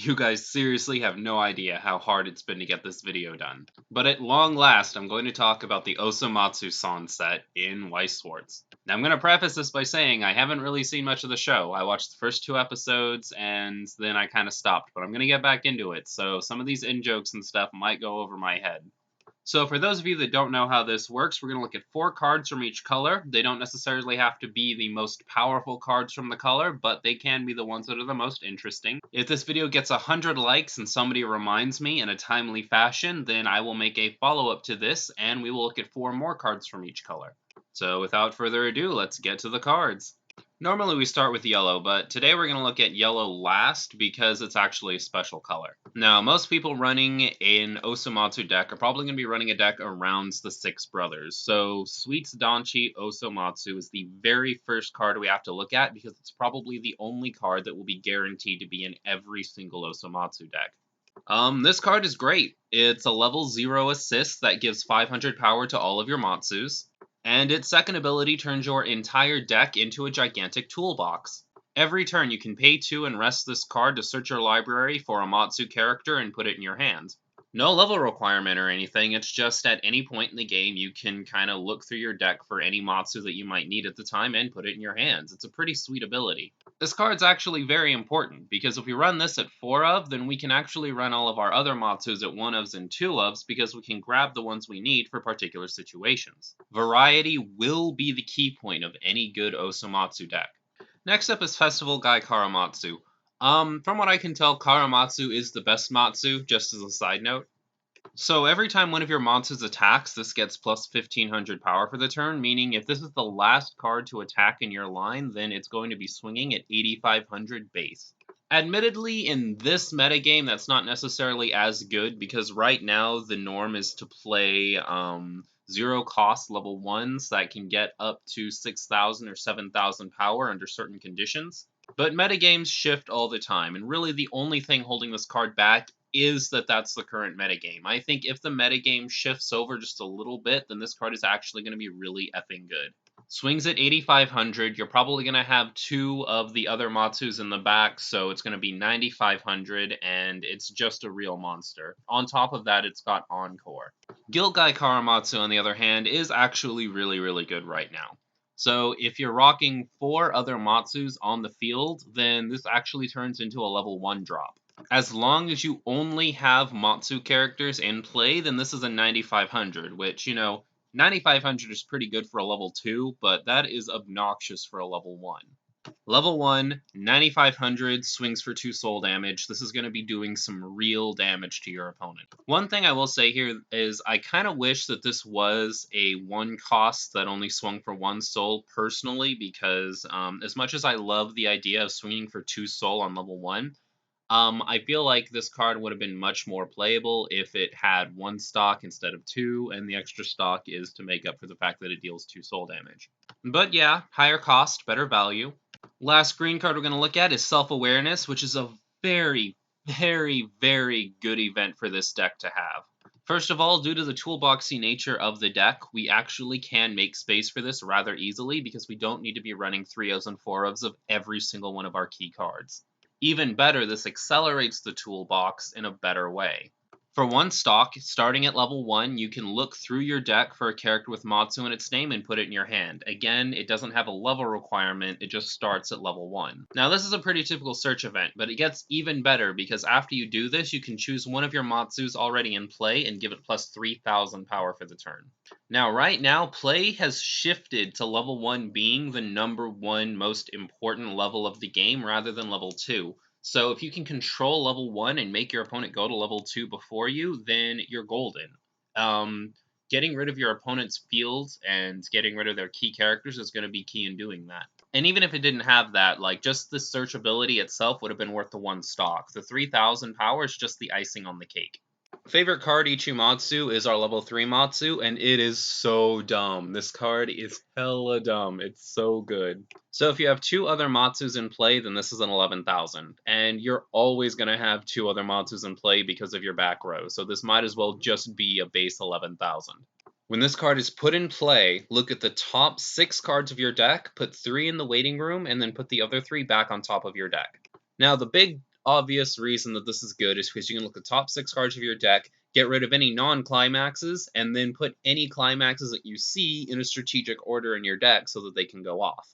You guys seriously have no idea how hard it's been to get this video done. But at long last, I'm going to talk about the Osomatsu-san set in Weiss Schwarz. Now I'm going to preface this by saying I haven't really seen much of the show. I watched the first 2 episodes and then I kind of stopped, but I'm going to get back into it, so some of these in-jokes and stuff might go over my head. So for those of you that don't know how this works, we're going to look at 4 cards from each color. They don't necessarily have to be the most powerful cards from the color, but they can be the ones that are the most interesting. If this video gets 100 likes and somebody reminds me in a timely fashion, then I will make a follow-up to this, and we will look at 4 more cards from each color. So without further ado, let's get to the cards. Normally we start with yellow, but today we're going to look at yellow last because it's actually a special color. Now, most people running an Osomatsu deck are probably going to be running a deck around the 6 brothers. So Sweets Danchi Osomatsu is the very first card we have to look at because it's probably the only card that will be guaranteed to be in every single Osomatsu deck. This card is great. It's a level 0 assist that gives 500 power to all of your Matsus. And its second ability turns your entire deck into a gigantic toolbox. Every turn you can pay 2 and rest this card to search your library for a Matsu character and put it in your hand. No level requirement or anything, it's just at any point in the game you can kind of look through your deck for any Matsu that you might need at the time and put it in your hands. It's a pretty sweet ability. This card's actually very important, because if we run this at 4 of, then we can actually run all of our other Matsus at 1 ofs and 2 ofs, because we can grab the ones we need for particular situations. Variety will be the key point of any good Osomatsu deck. Next up is Festival Guy Karamatsu. From what I can tell, Karamatsu is the best Matsu, just as a side note. So every time one of your Matsus attacks, this gets plus 1500 power for the turn, meaning if this is the last card to attack in your line, then it's going to be swinging at 8500 base. Admittedly, in this metagame, that's not necessarily as good, because right now the norm is to play 0 cost level 1s that can get up to 6000 or 7000 power under certain conditions. But metagames shift all the time, and really the only thing holding this card back is that that's the current metagame. I think if the metagame shifts over just a little bit, then this card is actually going to be really effing good. Swings at 8500, you're probably going to have 2 of the other Matsus in the back, so it's going to be 9500, and it's just a real monster. On top of that, it's got Encore. Guild Guy Karamatsu, on the other hand, is actually really good right now. So if you're rocking 4 other Matsus on the field, then this actually turns into a level 1 drop. As long as you only have Matsu characters in play, then this is a 9500, which, 9500 is pretty good for a level 2, but that is obnoxious for a level 1. Level 1, 9500, swings for 2 soul damage. This is going to be doing some real damage to your opponent. One thing I will say here is I kind of wish that this was a 1 cost that only swung for 1 soul personally, because as much as I love the idea of swinging for 2 soul on level 1, I feel like this card would have been much more playable if it had 1 stock instead of 2, and the extra stock is to make up for the fact that it deals 2 soul damage. But yeah, higher cost, better value. Last green card we're going to look at is Self-Awareness, which is a very good event for this deck to have. First of all, due to the toolboxy nature of the deck, we actually can make space for this rather easily because we don't need to be running 3-ofs and 4-ofs of every single one of our key cards. Even better, this accelerates the toolbox in a better way. For 1 stock, starting at level 1, you can look through your deck for a character with Matsu in its name and put it in your hand. Again, it doesn't have a level requirement, it just starts at level 1. Now this is a pretty typical search event, but it gets even better because after you do this, you can choose one of your Matsus already in play and give it plus 3000 power for the turn. Now right now, play has shifted to level 1 being the number 1 most important level of the game rather than level 2. So if you can control level 1 and make your opponent go to level 2 before you, then you're golden. Getting rid of your opponent's fields and getting rid of their key characters is going to be key in doing that. And even if it didn't have that, like, just the search ability itself would have been worth the 1 stock. The 3000 power is just the icing on the cake. Favorite card Ichimatsu is our level 3 Matsu, and it is so dumb. This card is hella dumb. It's so good. So if you have 2 other Matsus in play, then this is an 11,000. And you're always going to have 2 other Matsus in play because of your back row. So this might as well just be a base 11,000. When this card is put in play, look at the top 6 cards of your deck, put 3 in the waiting room, and then put the other 3 back on top of your deck. Now the big obvious reason that this is good is because you can look at the top 6 cards of your deck, get rid of any non-climaxes, and then put any climaxes that you see in a strategic order in your deck so that they can go off.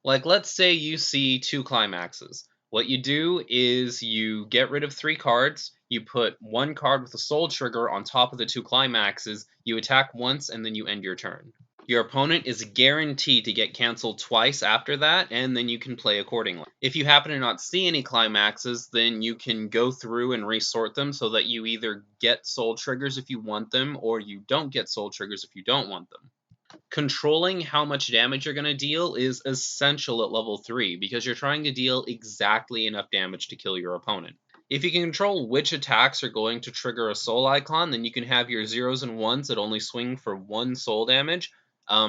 Like, let's say you see 2 climaxes. What you do is you get rid of 3 cards, you put 1 card with a soul trigger on top of the 2 climaxes, you attack once, and then you end your turn. Your opponent is guaranteed to get canceled twice after that, and then you can play accordingly. If you happen to not see any climaxes, then you can go through and resort them so that you either get soul triggers if you want them, or you don't get soul triggers if you don't want them. Controlling how much damage you're going to deal is essential at level 3 because you're trying to deal exactly enough damage to kill your opponent. If you can control which attacks are going to trigger a soul icon, then you can have your 0s and 1s that only swing for 1 soul damage,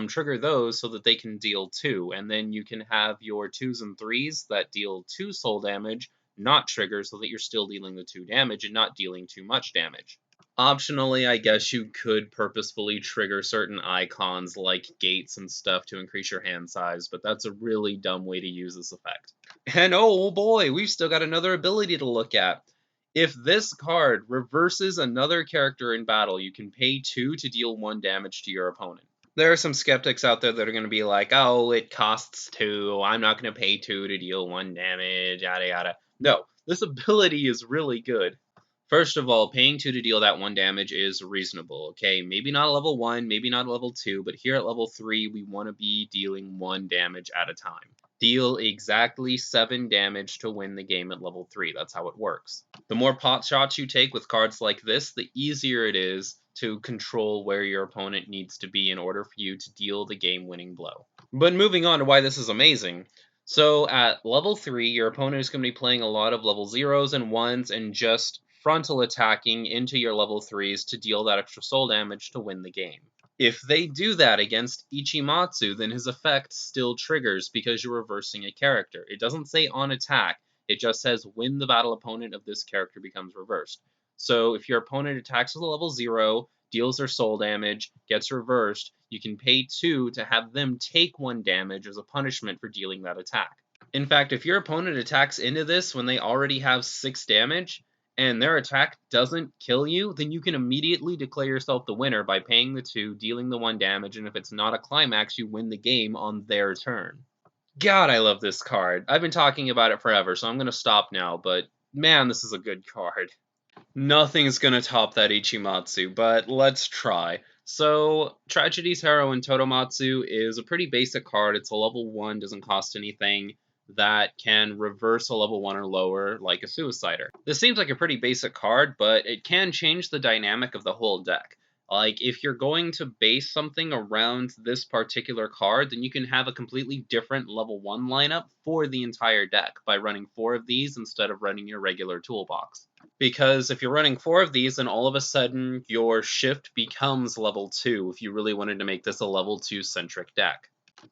trigger those so that they can deal 2, and then you can have your 2s and 3s that deal 2 soul damage not trigger so that you're still dealing the 2 damage and not dealing too much damage. Optionally, I guess you could purposefully trigger certain icons like gates and stuff to increase your hand size, but that's a really dumb way to use this effect. And oh boy, we've still got another ability to look at. If this card reverses another character in battle, you can pay 2 to deal 1 damage to your opponent. There are some skeptics out there that are going to be like, oh, it costs 2, I'm not going to pay 2 to deal 1 damage, yada yada. No, this ability is really good. First of all, paying 2 to deal that 1 damage is reasonable, okay? Maybe not level 1, maybe not level 2, but here at level 3, we want to be dealing 1 damage at a time. Deal exactly 7 damage to win the game at level 3. That's how it works. The more pot shots you take with cards like this, the easier it is to control where your opponent needs to be in order for you to deal the game-winning blow. But moving on to why this is amazing. So at level 3, your opponent is going to be playing a lot of level 0s and 1s and just frontal attacking into your level 3s to deal that extra soul damage to win the game. If they do that against Ichimatsu, then his effect still triggers because you're reversing a character. It doesn't say on attack, it just says when the battle opponent of this character becomes reversed. So if your opponent attacks with a level 0, deals their soul damage, gets reversed, you can pay 2 to have them take 1 damage as a punishment for dealing that attack. In fact, if your opponent attacks into this when they already have 6 damage, and their attack doesn't kill you, then you can immediately declare yourself the winner by paying the 2, dealing the 1 damage, and if it's not a climax, you win the game on their turn. God, I love this card. I've been talking about it forever, so I'm going to stop now, but man, this is a good card. Nothing's going to top that Ichimatsu, but let's try. So, Tragedy's Heroine Totomatsu is a pretty basic card. It's a level 1, doesn't cost anything, that can reverse a level 1 or lower, like a Suicider. This seems like a pretty basic card, but it can change the dynamic of the whole deck. Like, if you're going to base something around this particular card, then you can have a completely different level 1 lineup for the entire deck by running 4 of these instead of running your regular toolbox. Because if you're running 4 of these, then all of a sudden your shift becomes level 2 if you really wanted to make this a level 2 centric deck.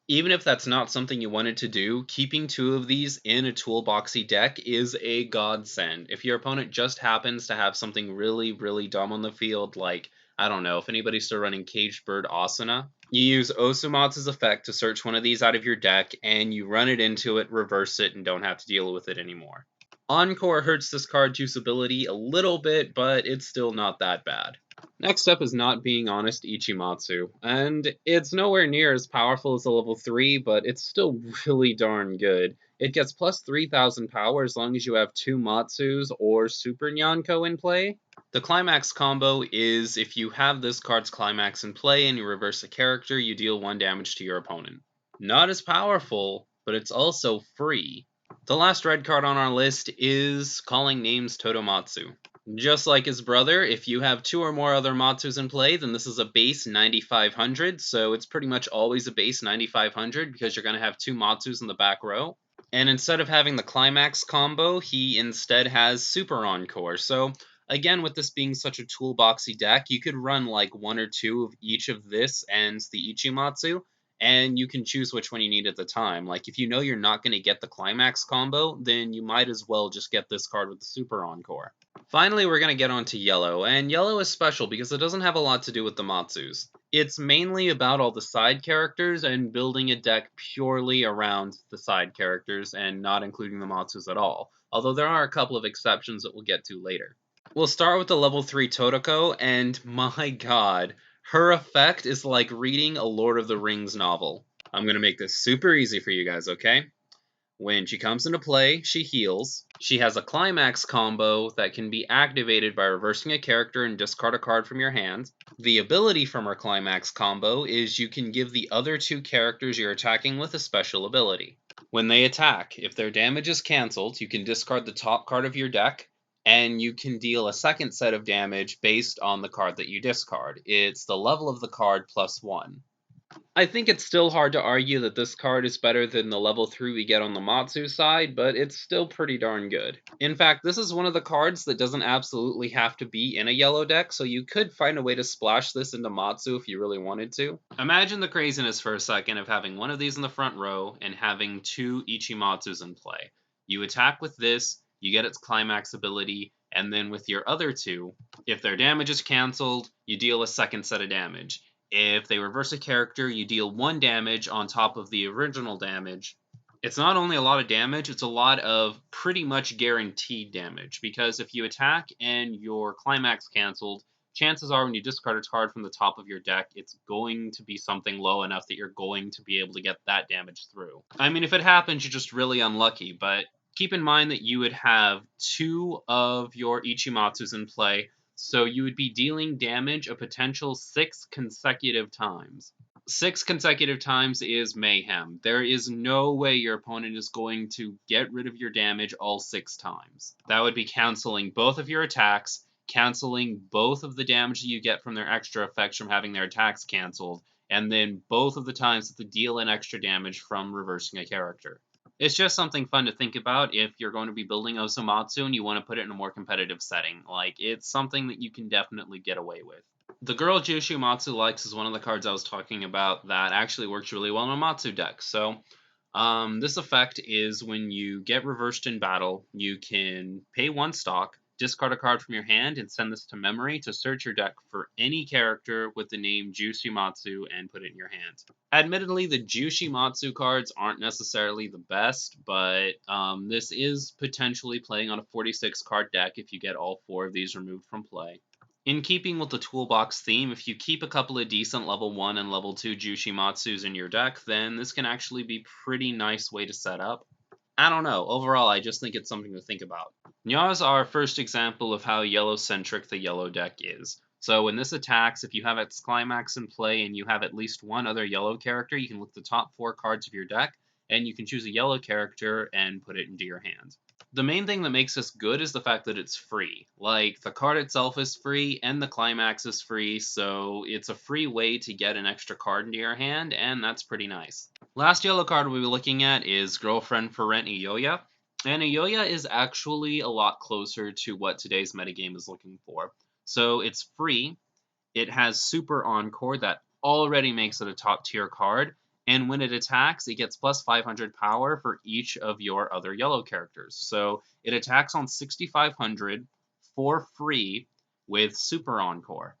Even if that's not something you wanted to do, keeping 2 of these in a toolboxy deck is a godsend. If your opponent just happens to have something really, really dumb on the field, like, I don't know, if anybody's still running Caged Bird Asuna, you use Osomatsu's effect to search one of these out of your deck, and you run it into it, reverse it, and don't have to deal with it anymore. Encore hurts this card's usability a little bit, but it's still not that bad. Next up is Not Being Honest Ichimatsu, and it's nowhere near as powerful as a level 3, but it's still really darn good. It gets plus 3,000 power as long as you have 2 Matsus or Super Nyanko in play. The Climax combo is if you have this card's Climax in play and you reverse a character, you deal 1 damage to your opponent. Not as powerful, but it's also free. The last red card on our list is Calling Names Totomatsu. Just like his brother, if you have 2 or more other Matsus in play, then this is a base 9500, so it's pretty much always a base 9500 because you're going to have 2 Matsus in the back row. And instead of having the Climax combo, he instead has Super Encore. So again, with this being such a toolboxy deck, you could run like 1 or 2 of each of this and the Ichimatsu, and you can choose which one you need at the time. Like, if you know you're not going to get the climax combo, then you might as well just get this card with the Super Encore. Finally, we're going to get on to Yellow, and Yellow is special because it doesn't have a lot to do with the Matsus. It's mainly about all the side characters and building a deck purely around the side characters and not including the Matsus at all, although there are a couple of exceptions that we'll get to later. We'll start with the level 3 Totoko, and my god, her effect is like reading a Lord of the Rings novel. I'm going to make this super easy for you guys, okay? When she comes into play, she heals. She has a climax combo that can be activated by reversing a character and discard a card from your hand. The ability from her climax combo is you can give the other two characters you're attacking with a special ability. When they attack, if their damage is cancelled, you can discard the top card of your deck, and you can deal a second set of damage based on the card that you discard. It's the level of the card plus 1. I think it's still hard to argue that this card is better than the level 3 we get on the Matsu side, but it's still pretty darn good. In fact, this is one of the cards that doesn't absolutely have to be in a yellow deck, so you could find a way to splash this into Matsu if you really wanted to. Imagine the craziness for a second of having one of these in the front row and having two Ichimatsus in play. You attack with this, you get its climax ability, and then with your other two, if their damage is cancelled, you deal a second set of damage. If they reverse a character, you deal 1 damage on top of the original damage. It's not only a lot of damage, it's a lot of pretty much guaranteed damage, because if you attack and your climax cancelled, chances are when you discard a card from the top of your deck, it's going to be something low enough that you're going to be able to get that damage through. I mean, if it happens, you're just really unlucky, but keep in mind that you would have 2 of your Ichimatsus in play, so you would be dealing damage a potential 6 consecutive times. 6 consecutive times is mayhem. There is no way your opponent is going to get rid of your damage all 6 times. That would be canceling both of your attacks, canceling both of the damage that you get from their extra effects from having their attacks canceled, and then both of the times that they deal in extra damage from reversing a character. It's just something fun to think about if you're going to be building Osomatsu and you want to put it in a more competitive setting. Like, it's something that you can definitely get away with. The girl Jushimatsu likes is one of the cards I was talking about that actually works really well in a Matsu deck. So, this effect is when you get reversed in battle, you can pay 1 stock, discard a card from your hand, and send this to memory to search your deck for any character with the name Jushimatsu and put it in your hand. Admittedly, the Jushimatsu cards aren't necessarily the best, but this is potentially playing on a 46 card deck if you get all 4 of these removed from play. In keeping with the toolbox theme, if you keep a couple of decent level 1 and level 2 Jushimatsus in your deck, then this can actually be a pretty nice way to set up. I don't know, overall I just think it's something to think about. Nya is our first example of how yellow-centric the yellow deck is. So when this attacks, if you have its climax in play and you have at least one other yellow character, you can look at the top 4 cards of your deck, and you can choose a yellow character and put it into your hand. The main thing that makes this good is the fact that it's free. Like, the card itself is free, and the climax is free, so it's a free way to get an extra card into your hand, and that's pretty nice. Last yellow card we'll be looking at is Girlfriend for Rent Ioya. And Ioya is actually a lot closer to what today's metagame is looking for. So it's free, it has Super Encore that already makes it a top tier card, and when it attacks, it gets plus 500 power for each of your other yellow characters. So it attacks on 6,500 for free with Super Encore.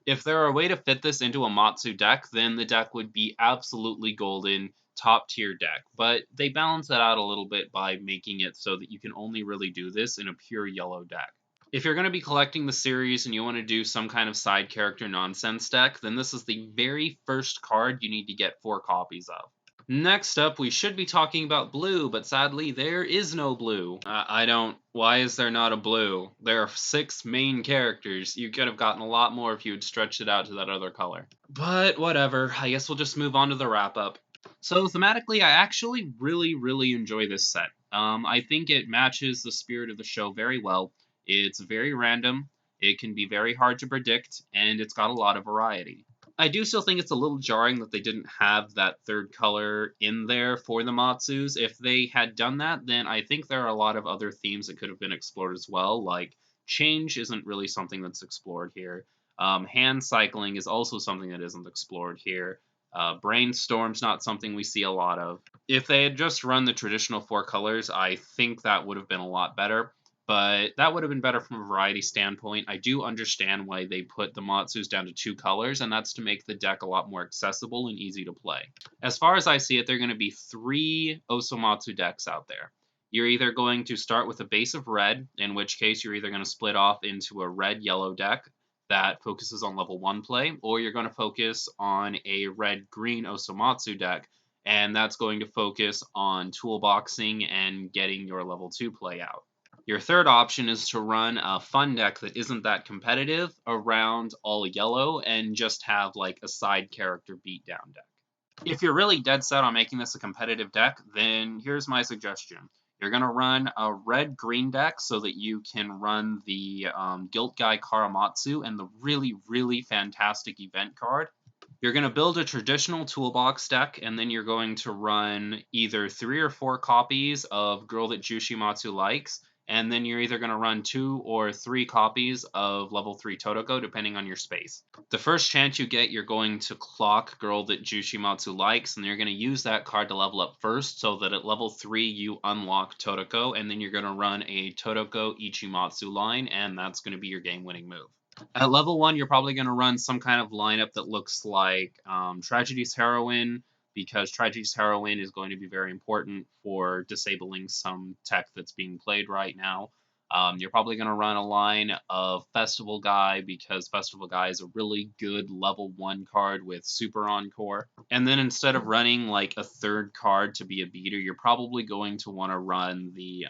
If there were a way to fit this into a Matsu deck, then the deck would be absolutely golden, top tier deck. But they balance that out a little bit by making it so that you can only really do this in a pure yellow deck. If you're going to be collecting the series and you want to do some kind of side character nonsense deck, then this is the very first card you need to get 4 copies of. Next up, we should be talking about blue, but sadly, there is no blue. Why is there not a blue? There are 6 main characters. You could have gotten a lot more if you had stretched it out to that other color. But whatever, I guess we'll just move on to the wrap-up. So thematically, I actually really enjoy this set. I think it matches the spirit of the show very well. It's very random, it can be very hard to predict, and it's got a lot of variety. I do still think it's a little jarring that they didn't have that third color in there for the Matsus. If they had done that, then I think there are a lot of other themes that could have been explored as well, like change isn't really something that's explored here. Hand cycling is also something that isn't explored here. Brainstorm's not something we see a lot of. If they had just run the traditional 4 colors, I think that would have been a lot better. But that would have been better from a variety standpoint. I do understand why they put the Matsus down to 2 colors, and that's to make the deck a lot more accessible and easy to play. As far as I see it, there are going to be 3 Osomatsu decks out there. You're either going to start with a base of red, in which case you're either going to split off into a red-yellow deck that focuses on level 1 play, or you're going to focus on a red-green Osomatsu deck, and that's going to focus on toolboxing and getting your level 2 play out. Your third option is to run a fun deck that isn't that competitive around all yellow and just have like a side character beatdown deck. If you're really dead set on making this a competitive deck, then here's my suggestion. You're going to run a red-green deck so that you can run the Guilt Guy Karamatsu and the really, really fantastic event card. You're going to build a traditional toolbox deck, and then you're going to run either 3 or 4 copies of Girl That Jushimatsu Likes, and then you're either going to run 2 or 3 copies of level 3 Totoko, depending on your space. The first chance you get, you're going to clock Girl That Jushimatsu Likes, and you're going to use that card to level up first, so that at level 3 you unlock Totoko, and then you're going to run a Totoko Ichimatsu line, and that's going to be your game-winning move. At level 1, you're probably going to run some kind of lineup that looks like Tragedy's Heroine, because Tragedy's Heroine is going to be very important for disabling some tech that's being played right now. You're probably going to run a line of Festival Guy, because Festival Guy is a really good level 1 card with Super Encore. And then instead of running like a third card to be a beater, you're probably going to want to run the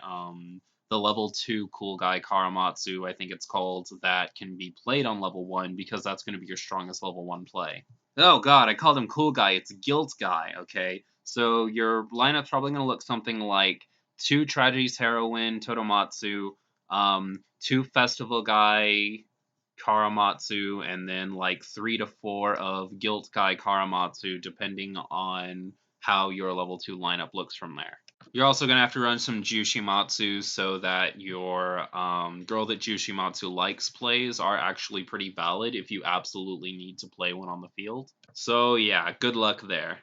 level 2 Cool Guy Karamatsu, I think it's called, that can be played on level 1, because that's going to be your strongest level 1 play. Oh god, I called him Cool Guy, it's Guilt Guy, okay? So your lineup's probably going to look something like 2 Tragedy's Heroine Totomatsu, 2 Festival Guy Karamatsu, and then like 3 to 4 of Guilt Guy Karamatsu, depending on how your level 2 lineup looks from there. You're also going to have to run some Jushimatsu so that your Girl That Jushimatsu Likes plays are actually pretty valid if you absolutely need to play one on the field. So yeah, good luck there.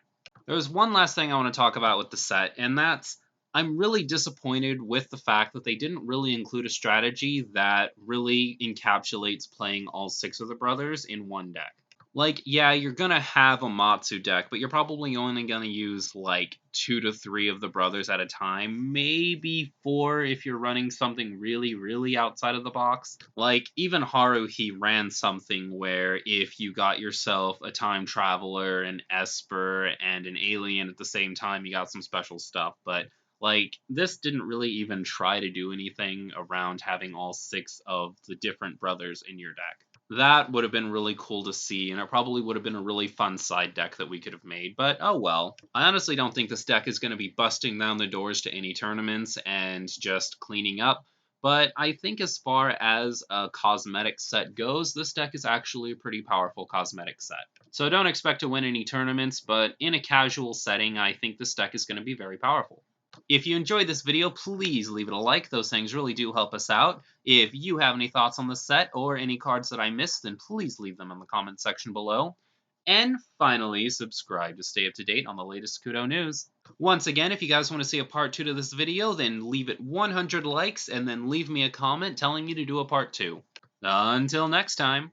There's one last thing I want to talk about with the set, and that's I'm really disappointed with the fact that they didn't really include a strategy that really encapsulates playing all 6 of the brothers in one deck. Like, yeah, you're gonna have a Matsu deck, but you're probably only gonna use like 2 to 3 of the brothers at a time, maybe 4 if you're running something really, really outside of the box. Like, even Haruhi ran something where if you got yourself a time traveler, an Esper, and an alien at the same time, you got some special stuff, but like, this didn't really even try to do anything around having all 6 of the different brothers in your deck. That would have been really cool to see, and it probably would have been a really fun side deck that we could have made, but oh well. I honestly don't think this deck is going to be busting down the doors to any tournaments and just cleaning up, but I think as far as a cosmetic set goes, this deck is actually a pretty powerful cosmetic set. So don't expect to win any tournaments, but in a casual setting, I think this deck is going to be very powerful. If you enjoyed this video, please leave it a like. Those things really do help us out. If you have any thoughts on the set or any cards that I missed, then please leave them in the comment section below. And finally, subscribe to stay up to date on the latest Kudou news. Once again, if you guys want to see a part 2 to this video, then leave it 100 likes and then leave me a comment telling me to do a part 2. Until next time.